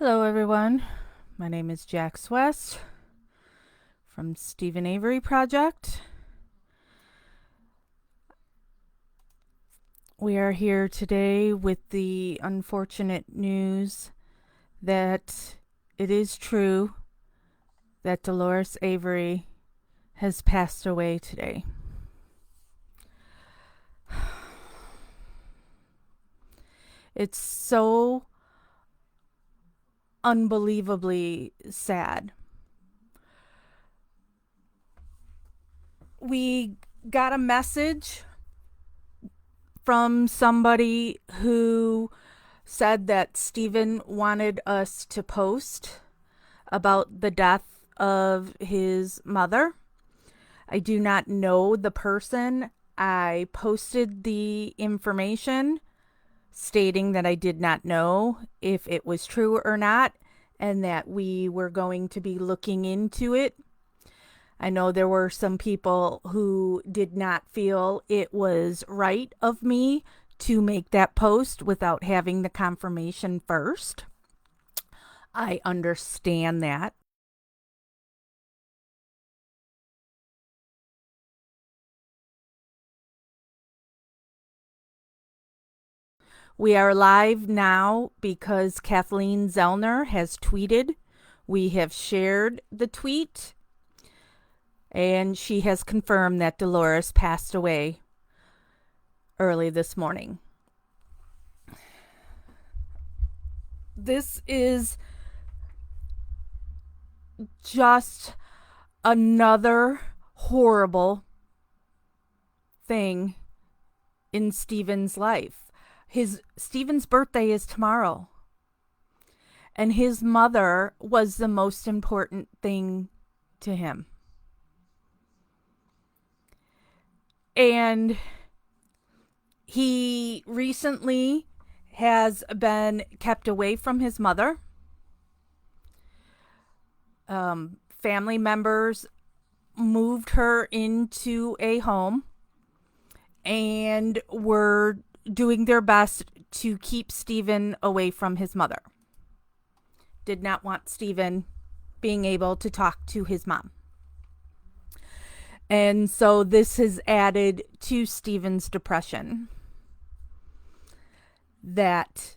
Hello, everyone. My name is Jax West from Stephen Avery Project. We are here today with the unfortunate news that it is true that Dolores Avery has passed away today. It's so unbelievably sad. We got a message from somebody who said that Stephen wanted us to post about the death of his mother. I do not know the person. I posted the information stating that I did not know if it was true or not and that we were going to be looking into it. I know there were some people who did not feel it was right of me to make that post without having the confirmation first. I understand that. We are live now because Kathleen Zellner has tweeted. We have shared the tweet, and she has confirmed that Dolores passed away early this morning. This is just another horrible thing in Stephen's life. Stephen's birthday is tomorrow. And his mother was the most important thing to him. And he recently has been kept away from his mother. Family members moved her into a home and were doing their best to keep Stephen away from his mother. Did not want Stephen being able to talk to his mom. And so this has added to Stephen's depression. That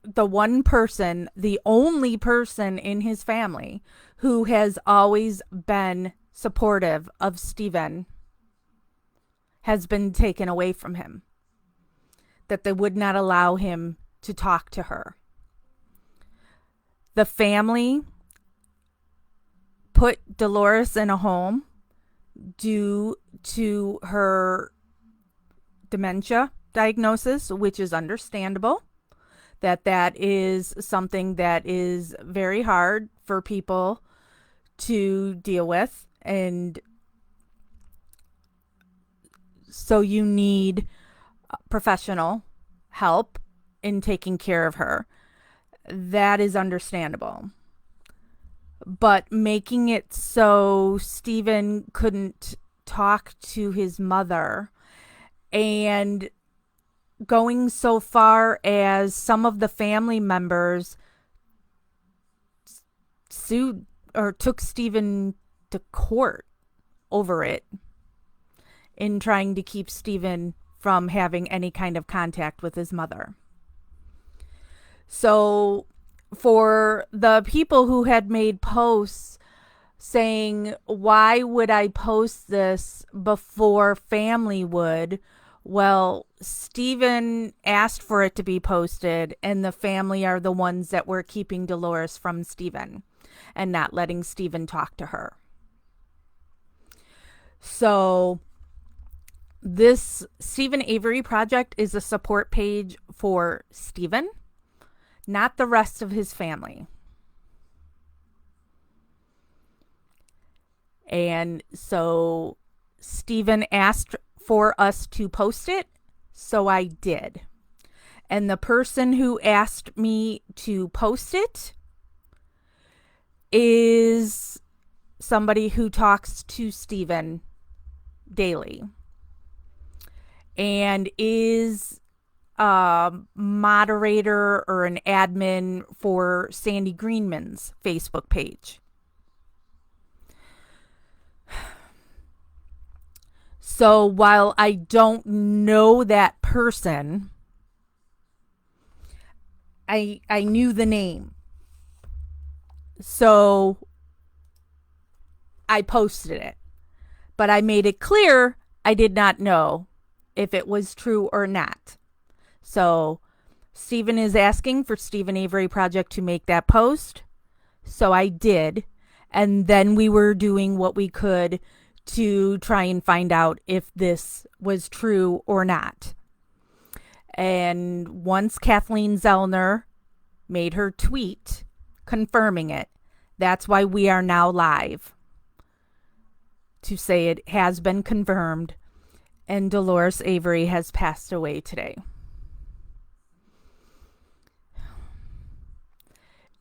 the one person, the only person in his family who has always been supportive of Stephen has been taken away from him. That they would not allow him to talk to her. The family put Dolores in a home due to her dementia diagnosis, which is understandable. That is something that is very hard for people to deal with, and so you need professional help in taking care of her. That is understandable. But making it so Stephen couldn't talk to his mother and going so far as some of the family members sued or took Stephen to court over it in trying to keep Stephen from having any kind of contact with his mother. So for the people who had made posts saying, why would I post this before family would? Well, Stephen asked for it to be posted, and the family are the ones that were keeping Dolores from Stephen and not letting Stephen talk to her. So this Stephen Avery Project is a support page for Stephen, not the rest of his family. And so Stephen asked for us to post it, so I did. And the person who asked me to post it is somebody who talks to Stephen daily and is moderator or an admin for Sandy Greenman's Facebook page. So while I don't know that person, I knew the name. So I posted it. But I made it clear I did not know if it was true or not. So Stephen is asking for Stephen Avery Project to make that post. So I did. And then we were doing what we could to try and find out if this was true or not. And once Kathleen Zellner made her tweet confirming it, that's why we are now live to say it has been confirmed and Dolores Avery has passed away today.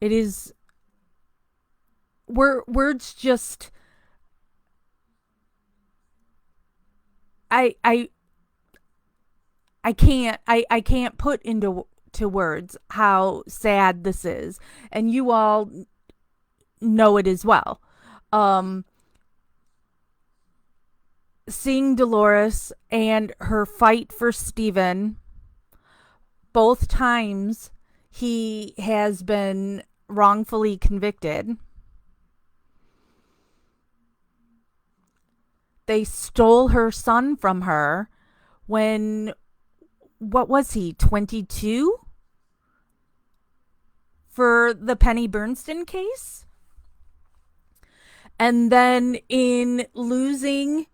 It is words just I can't put into words how sad this is, and you all know it as well. Seeing Dolores and her fight for Stephen, both times he has been wrongfully convicted. They stole her son from her when, what was he, 22? For the Penny Bernstein case? And then in losing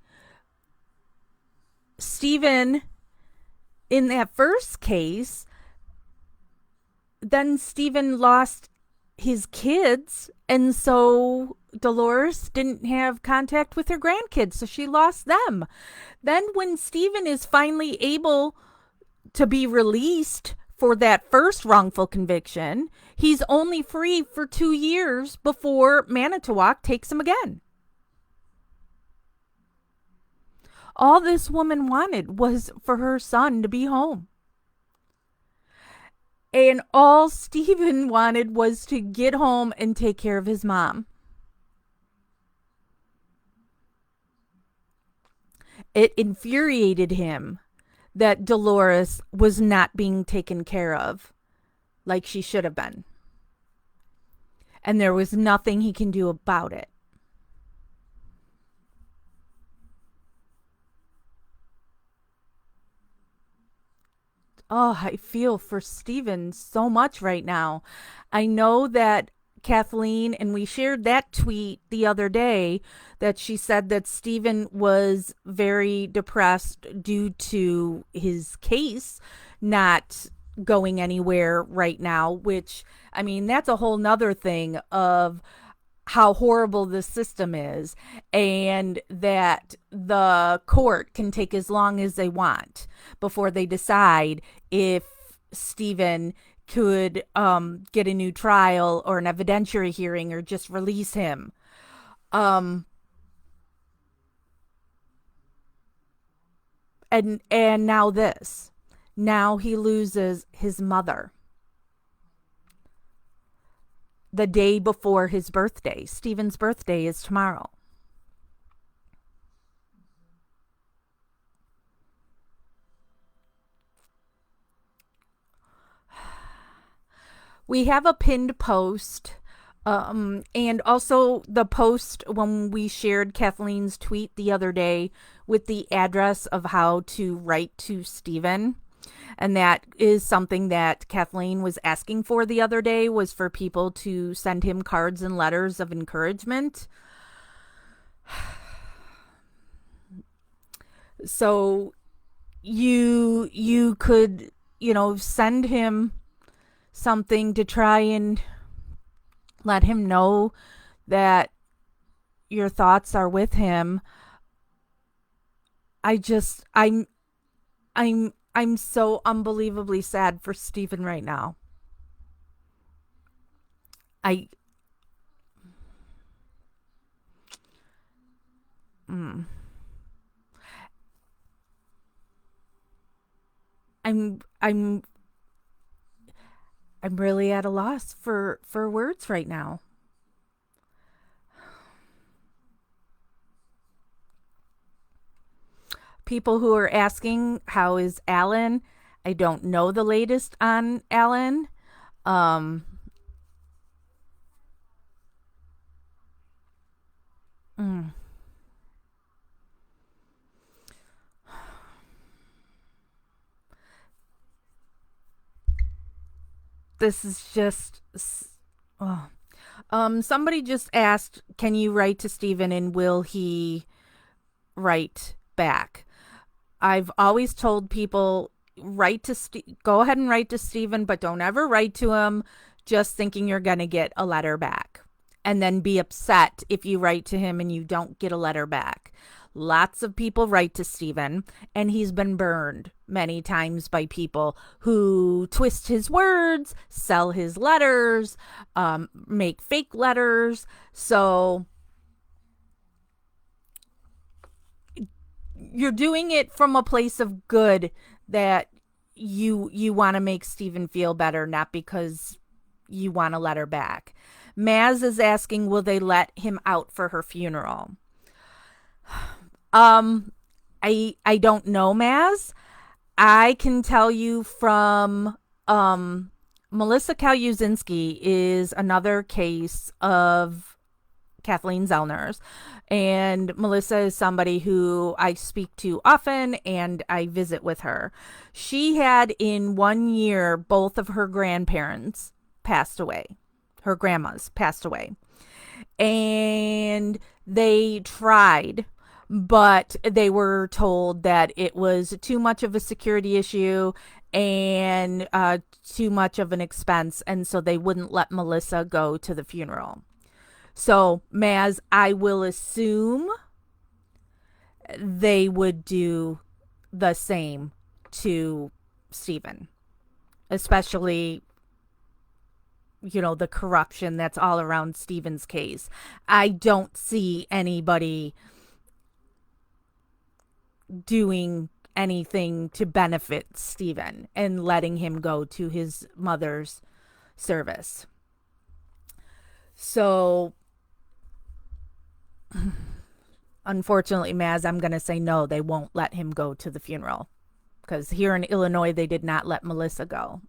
Stephen in that first case, then Stephen lost his kids, and so Dolores didn't have contact with her grandkids, so she lost them. Then when Stephen is finally able to be released for that first wrongful conviction, he's only free for 2 years before Manitowoc takes him again. All this woman wanted was for her son to be home. And all Stephen wanted was to get home and take care of his mom. It infuriated him that Dolores was not being taken care of like she should have been. And there was nothing he can do about it. Oh, I feel for Stephen so much right now. I know that Kathleen, and we shared that tweet the other day, that she said that Stephen was very depressed due to his case not going anywhere right now, which, I mean, that's a whole nother thing of how horrible this system is, and that the court can take as long as they want before they decide if Stephen could get a new trial or an evidentiary hearing or just release him. And now this. Now he loses his mother the day before his birthday. Stephen's birthday is tomorrow. We have a pinned post, and also the post when we shared Kathleen's tweet the other day with the address of how to write to Stephen. And that is something that Kathleen was asking for the other day, was for people to send him cards and letters of encouragement. So you could, send him something to try and let him know that your thoughts are with him. I'm so unbelievably sad for Stephen right now. I'm I'm really at a loss for words right now. People who are asking, how is Alan? I don't know the latest on Alan. Um, mm, this is just. Oh. Somebody just asked, can you write to Stephen and will he write back? I've always told people, go ahead and write to Stephen, but don't ever write to him just thinking you're going to get a letter back, and then be upset if you write to him and you don't get a letter back. Lots of people write to Stephen, and he's been burned many times by people who twist his words, sell his letters, make fake letters. So you're doing it from a place of good, that you want to make Stephen feel better, not because you want a letter back. Maz is asking, will they let him out for her funeral? I don't know, Maz. I can tell you from Melissa Kaluzinski is another case of Kathleen Zellner's. And Melissa is somebody who I speak to often and I visit with her. She had in 1 year, both of her grandparents passed away. Her grandmas passed away. And they tried, but they were told that it was too much of a security issue and too much of an expense. And so they wouldn't let Melissa go to the funeral. So, Maz, I will assume they would do the same to Stephen, especially, the corruption that's all around Stephen's case. I don't see anybody doing anything to benefit Stephen and letting him go to his mother's service. So, unfortunately, Maz, I'm going to say no, they won't let him go to the funeral. Because here in Illinois, they did not let Melissa go.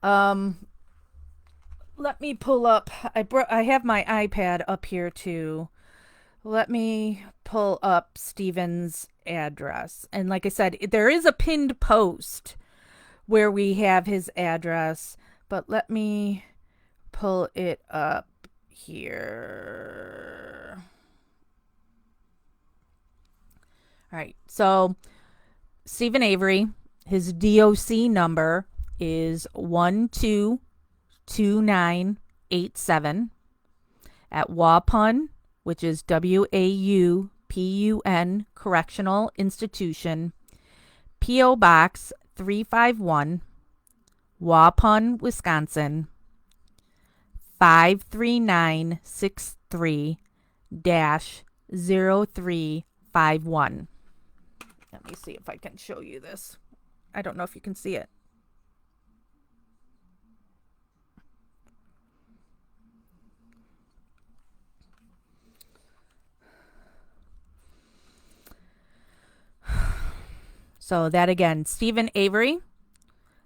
Let me pull up. I have my iPad up here too. Let me pull up Stephen's address. And like I said, there is a pinned post where we have his address. But let me pull it up here. All right. So Stephen Avery, his DOC number is 122987 at Waupun, which is WAUPUN Correctional Institution, P.O. Box 351, Waupun, Wisconsin 53963-0351. Let me see if I can show you this. I don't know if you can see it. So that again, Stephen Avery.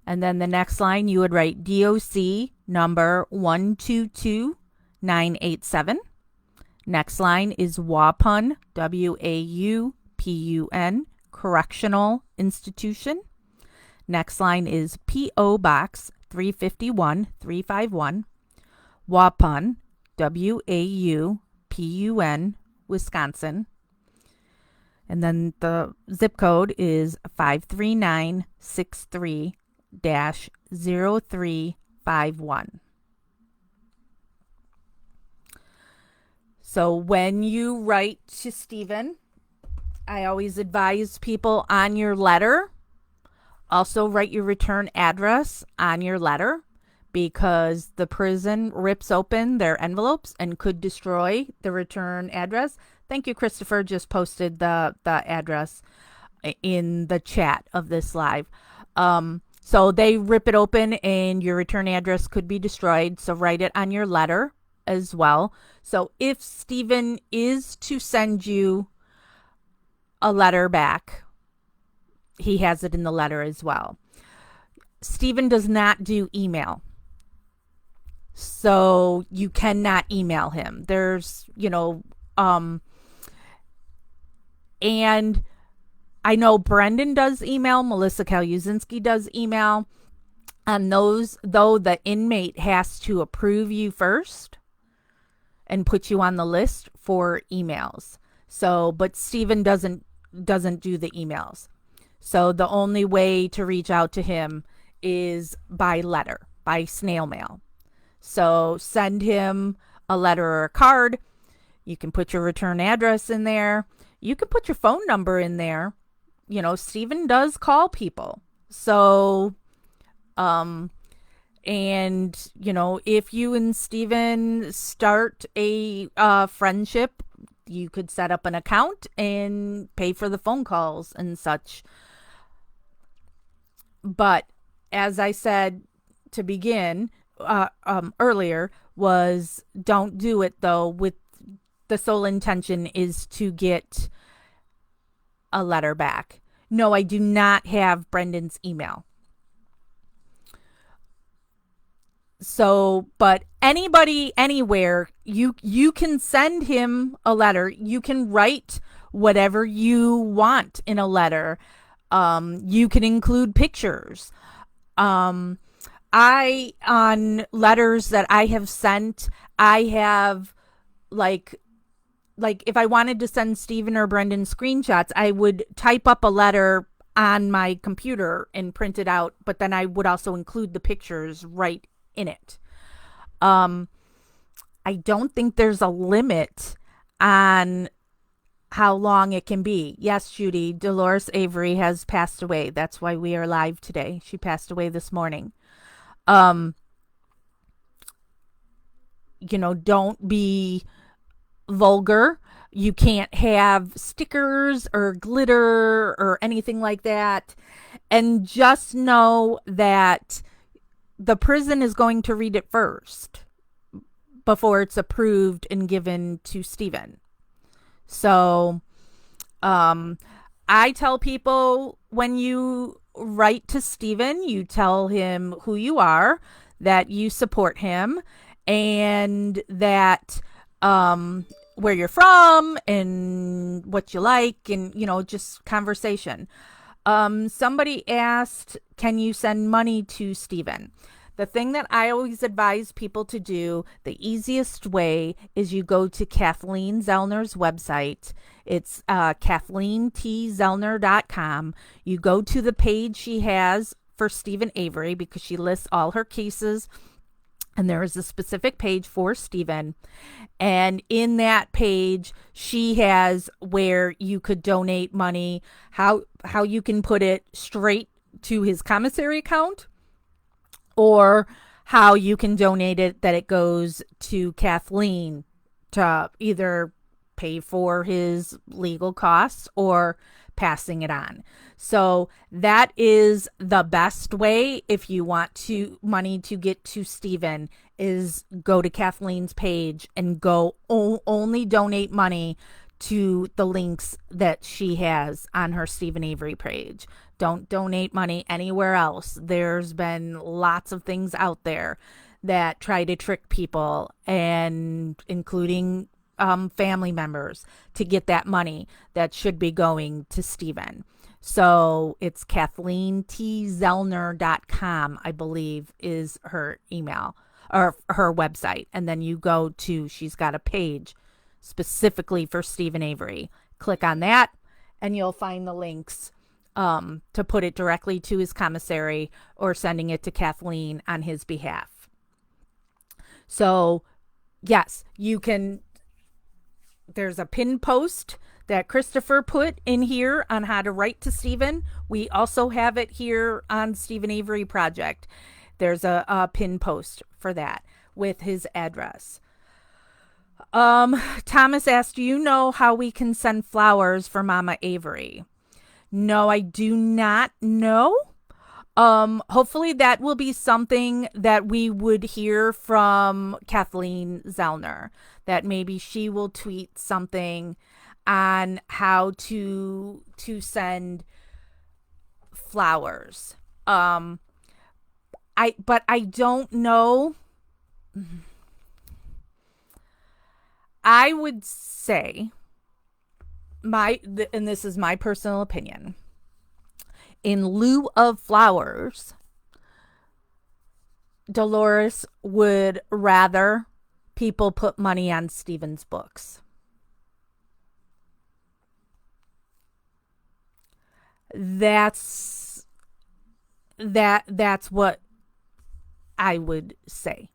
And then the next line, you would write DOC number 122987. Next line is Waupun, WAUPUN, Correctional Institution. Next line is P.O. Box 351, Waupun, WAUPUN, Wisconsin. And then the zip code is 53963-0351. So when you write to Stephen, I always advise people on your letter, also write your return address on your letter, because the prison rips open their envelopes and could destroy the return address. Thank you, Christopher. Just posted the address. in the chat of this live. So they rip it open and your return address could be destroyed. So write it on your letter as well. So if Stephen is to send you a letter back, he has it in the letter as well. Stephen does not do email. So you cannot email him. There's, and I know Brendan does email, Melissa Kaluzinski does email. On those, though, the inmate has to approve you first and put you on the list for emails. So, but Stephen doesn't do the emails. So the only way to reach out to him is by letter, by snail mail. So send him a letter or a card. You can put your return address in there. You can put your phone number in there. Stephen does call people. So, and, if you and Stephen start a friendship, you could set up an account and pay for the phone calls and such. But as I said to begin earlier, was don't do it though with the sole intention is to get a letter back. No, I do not have Brendan's email. So, but anybody, anywhere, you can send him a letter. You can write whatever you want in a letter. You can include pictures. On letters that I have sent, I have like if I wanted to send Stephen or Brendan screenshots, I would type up a letter on my computer and print it out, but then I would also include the pictures right in it. I don't think there's a limit on how long it can be. Yes, Judy, Dolores Avery has passed away. That's why we are live today. She passed away this morning. Don't be vulgar. You can't have stickers or glitter or anything like that. And just know that the prison is going to read it first before it's approved and given to Stephen. So, I tell people when you write to Stephen, you tell him who you are, that you support him, and that where you're from and what you like, and just conversation. Somebody asked, can you send money to Stephen? The thing that I always advise people to do, the easiest way, is you go to Kathleen Zellner's website. It's KathleenTZellner.com. You go to the page she has for Stephen Avery, because she lists all her cases, and there is a specific page for Stephen. And in that page, she has where you could donate money, how you can put it straight to his commissary account, or how you can donate it that it goes to Kathleen to either pay for his legal costs or passing it on. So that is the best way if you want money to get to Stephen, is go to Kathleen's page and go only donate money to the links that she has on her Stephen Avery page. Don't donate money anywhere else. There's been lots of things out there that try to trick people, and including family members, to get that money that should be going to Stephen. So it's KathleenTZellner.com, I believe, is her email or her website. And then you go to, she's got a page specifically for Stephen Avery. Click on that and you'll find the links to put it directly to his commissary or sending it to Kathleen on his behalf. So yes, you can. There's a pin post that Christopher put in here on how to write to Stephen. We also have it here on Stephen Avery Project. There's a pin post for that with his address. Thomas asked, do you know how we can send flowers for Mama Avery? No, I do not know. Hopefully that will be something that we would hear from Kathleen Zellner, that maybe she will tweet something on how to send flowers. Um, but I don't know. I would say and this is my personal opinion. In lieu of flowers, Dolores would rather people put money on Stephen's books. That's what I would say.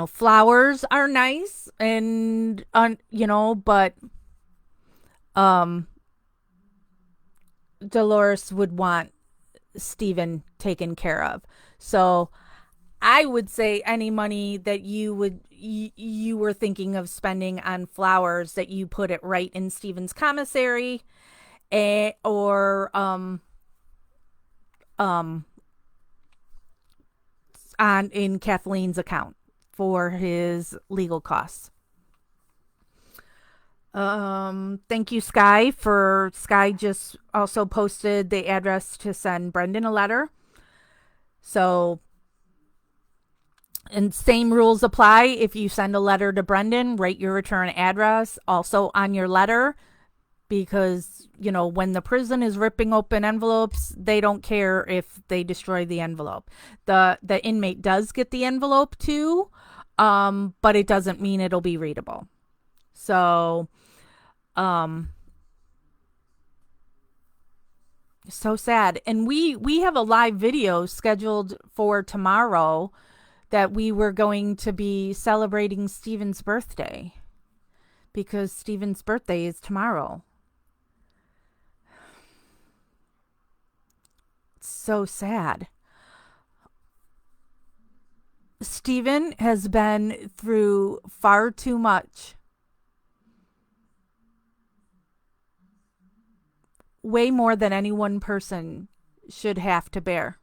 Flowers are nice and but um Dolores would want Stephen taken care of. So I would say any money that you were thinking of spending on flowers, that you put it right in Stephen's commissary, or um on in Kathleen's account for his legal costs. Thank you, Sky just also posted the address to send Brendan a letter. So, and same rules apply. If you send a letter to Brendan, write your return address also on your letter, because, when the prison is ripping open envelopes, they don't care if they destroy the envelope. The inmate does get the envelope too, but it doesn't mean it'll be readable. So, so sad. And we have a live video scheduled for tomorrow, that we were going to be celebrating Stephen's birthday, because Stephen's birthday is tomorrow. It's so sad. Stephen has been through far too much. Way more than any one person should have to bear.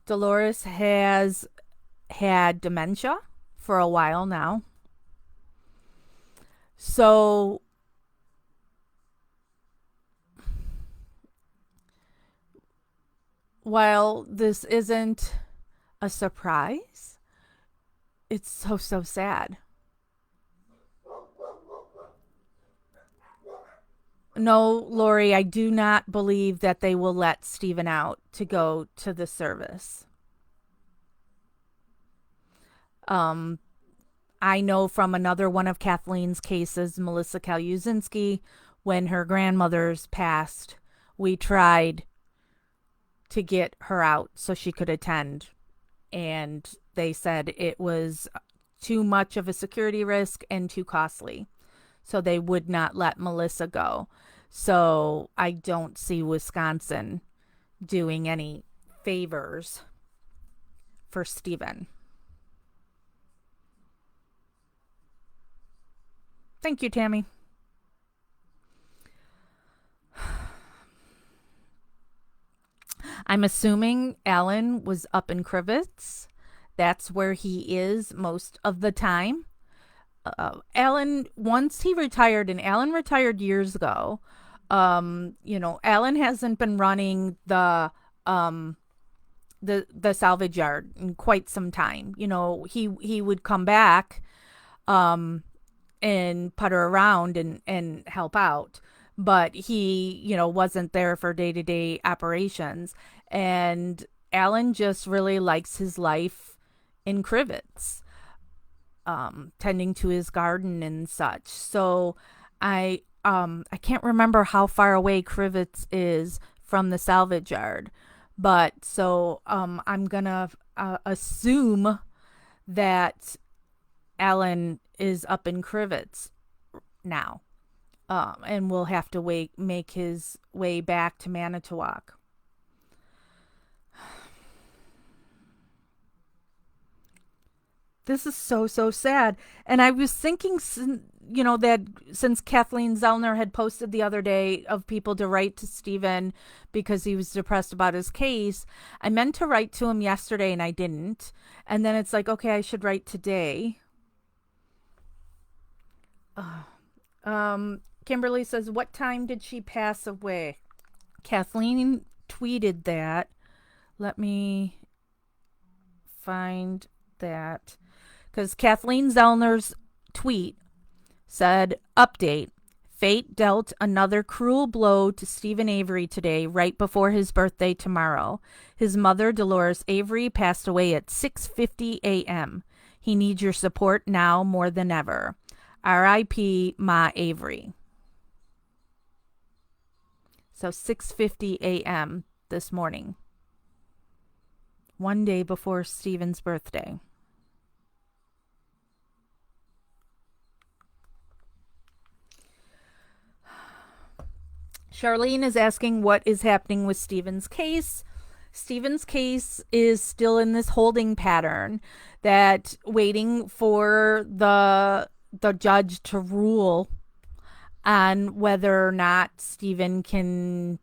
Dolores has had dementia for a while now. So while this isn't a surprise, it's so sad. No, Lori, I do not believe that they will let Stephen out to go to the service. Um, I know from another one of Kathleen's cases, Melissa Kaluzinski, when her grandmother's passed, we tried to get her out so she could attend. And they said it was too much of a security risk and too costly. So they would not let Melissa go. So I don't see Wisconsin doing any favors for Stephen. Thank you, Tammy. I'm assuming Alan was up in Crivets. That's where he is most of the time. Alan, once he retired, and Alan retired years ago, Alan hasn't been running the salvage yard in quite some time. He would come back and putter around and help out, but he wasn't there for day-to-day operations. And Alan just really likes his life in Crivets, tending to his garden and such. So I can't remember how far away Crivets is from the salvage yard, but so I'm gonna assume that Alan is up in Crivets now, and will have to make his way back to Manitowoc. This is so, so sad. And I was thinking, that since Kathleen Zellner had posted the other day of people to write to Stephen because he was depressed about his case, I meant to write to him yesterday and I didn't. And then it's like, okay, I should write today. Kimberly says, what time did she pass away? Kathleen tweeted that. Let me find that. Because Kathleen Zellner's tweet said, update. Fate dealt another cruel blow to Stephen Avery today, right before his birthday tomorrow. His mother, Dolores Avery, passed away at 6:50 a.m. He needs your support now more than ever. RiP Ma Avery. So 6:50 a.m. this morning. One day before Stephen's birthday. Charlene is asking what is happening with Stephen's case. Stephen's case is still in this holding pattern that waiting for the judge to rule on whether or not Stephen can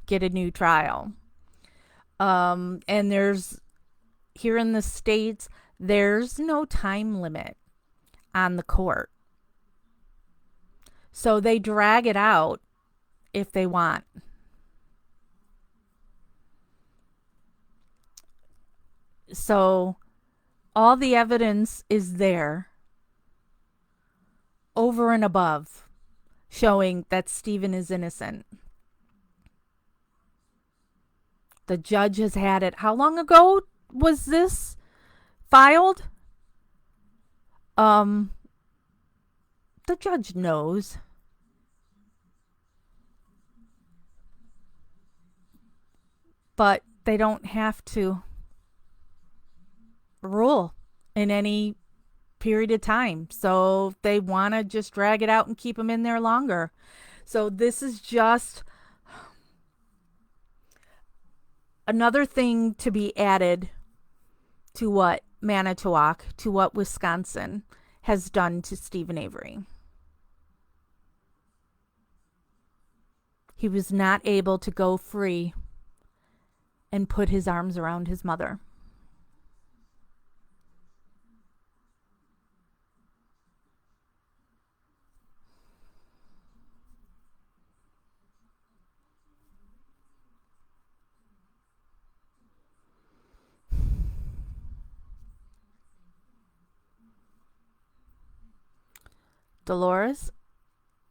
get a new trial. And there's here in the States, there's no time limit on the court. So they drag it out if they want. So all the evidence is there over and above showing that Stephen is innocent. The judge has had it. How long ago was this filed? The judge knows. But they don't have to rule in any period of time. So they want to just drag it out and keep them in there longer. So this is just another thing to be added to what Manitowoc, to what Wisconsin has done to Stephen Avery. He was not able to go free and put his arms around his mother. Dolores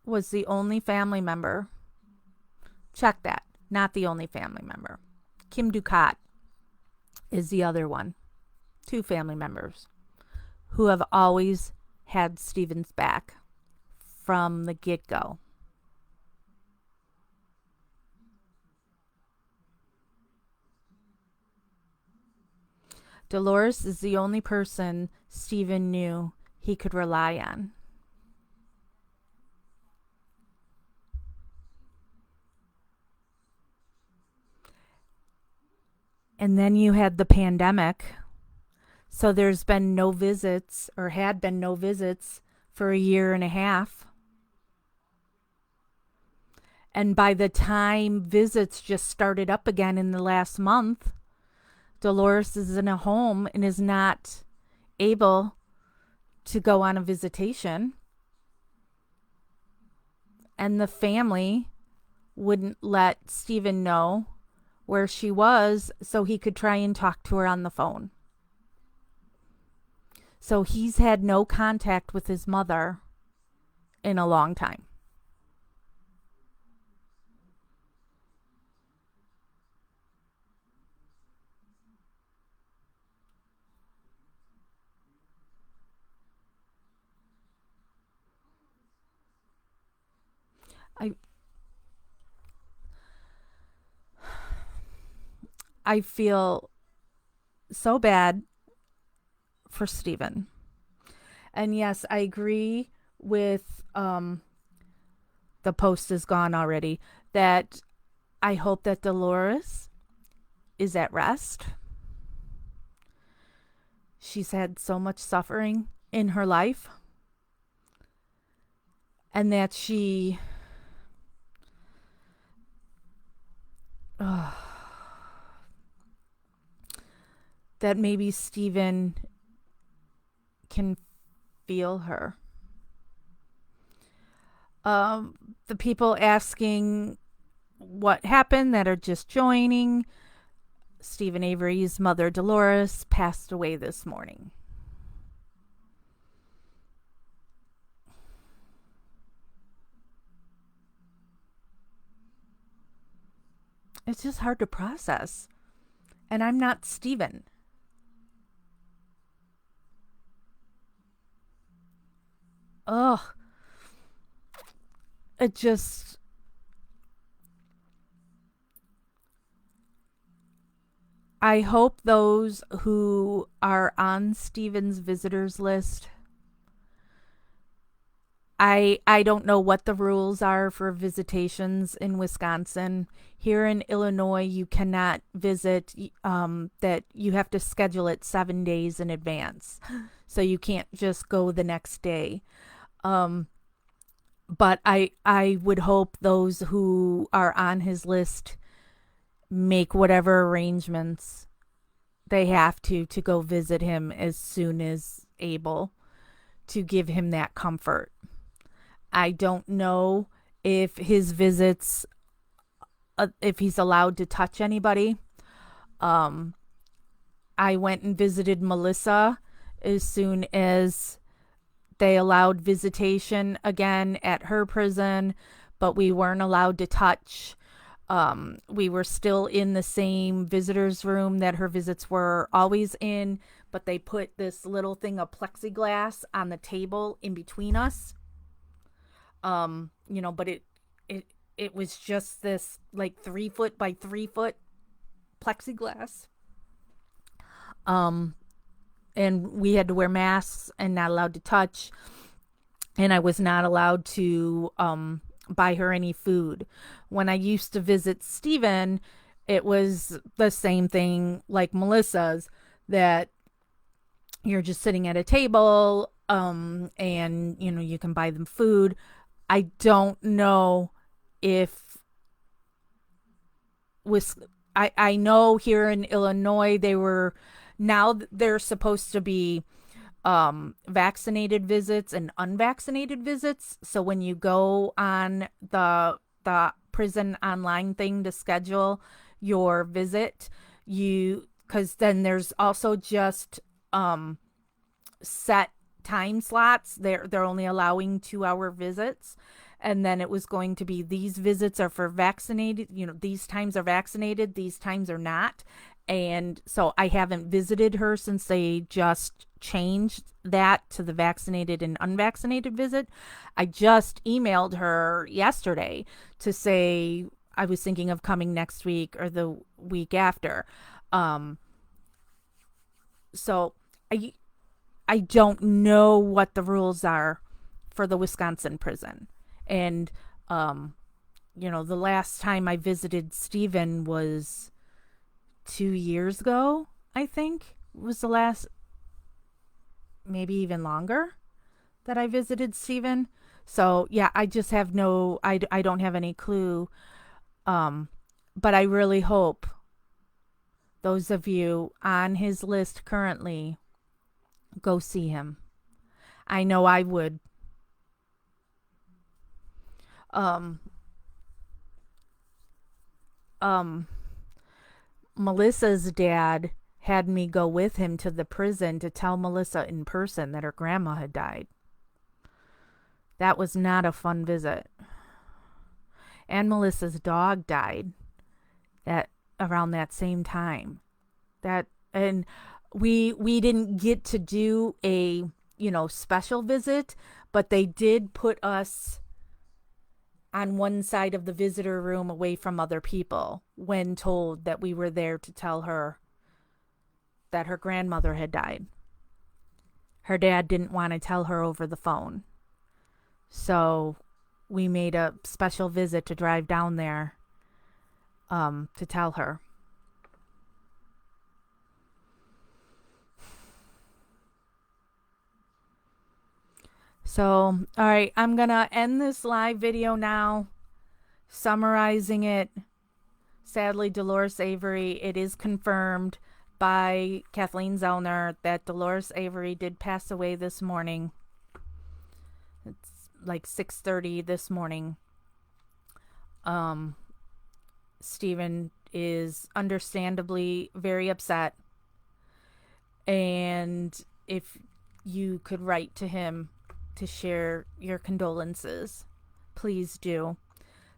was the only family member. Check that. Not the only family member. Kim Ducat is the other one. 2 family members who have always had Stephen's back from the get-go. Dolores is the only person Stephen knew he could rely on. And then you had the pandemic. So there's been no visits, or had been no visits, for a year and a half. And by the time visits just started up again in the last month, Dolores is in a home and is not able to go on a visitation. And the family wouldn't let Stephen know where she was so he could try and talk to her on the phone. So he's had no contact with his mother in a long time. I feel so bad for Stephen. And yes, I agree with the post is gone already, that I hope that Dolores is at rest. she's had so much suffering in her life, and that uh, that maybe Stephen can feel her. The people asking what happened that are just joining, Stephen Avery's mother, Dolores, passed away this morning. It's just hard to process. And I'm not Stephen. Ugh. It just. I hope those who are on Stephen's visitors list. I don't know what the rules are for visitations in Wisconsin. Here in Illinois, you cannot visit. That you have to schedule it 7 days in advance, so you can't just go the next day. Um, but I would hope those who are on his list make whatever arrangements they have to go visit him as soon as able, to give him that comfort. I don't know if his visits, if he's allowed to touch anybody. Um, I went and visited Melissa as soon as they allowed visitation again at her prison, but we weren't allowed to touch. We were still in the same visitor's room that her visits were always in, but they put this little thing of plexiglass on the table in between us. But it was just this like 3 foot by 3 foot plexiglass. Um, and we had to wear masks and not allowed to touch. And I was not allowed to buy her any food. When I used to visit Stephen, it was the same thing like Melissa's, that you're just sitting at a table, and you can buy them food. I don't know if with I know here in Illinois they're supposed to be vaccinated visits and unvaccinated visits. So when you go on the prison online thing to schedule your visit, because then there's also just set time slots. They're only allowing 2 hour visits, and then it was going to be, these visits are for vaccinated, these times are vaccinated, these times are not. And so I haven't visited her since they just changed that to the vaccinated and unvaccinated visit. I just emailed her yesterday to say I was thinking of coming next week or the week after. So I don't know what the rules are for the Wisconsin prison. And the last time I visited Stephen was 2 years ago, I think, was the last, maybe even longer, that I visited Stephen. So yeah, I just have I don't have any clue. But I really hope those of you on his list currently go see him. I know I would. Um, um, Melissa's dad had me go with him to the prison to tell Melissa in person that her grandma had died. That was not a fun visit. And Melissa's dog died at around that same time. And we didn't get to do a special visit, but they did put us on one side of the visitor room away from other people when told that we were there to tell her that her grandmother had died. Her dad didn't want to tell her over the phone. So we made a special visit to drive down there to tell her. So, all right, I'm going to end this live video now, summarizing it. Sadly, Dolores Avery, it is confirmed by Kathleen Zellner that Dolores Avery did pass away this morning. It's like 6:30 this morning. Stephen is understandably very upset. And if you could write to him to share your condolences, please do.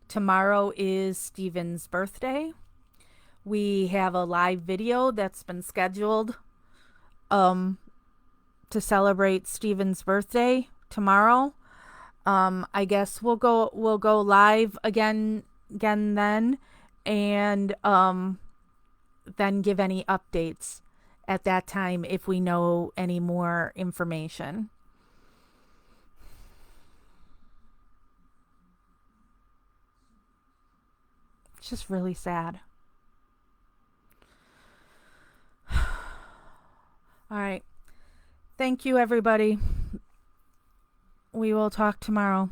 Tomorrow is Stephen's birthday. We have a live video that's been scheduled to celebrate Stephen's birthday tomorrow. I guess we'll go live again then, and then give any updates at that time if we know any more information. It's just really sad. All right. Thank you, everybody. We will talk tomorrow.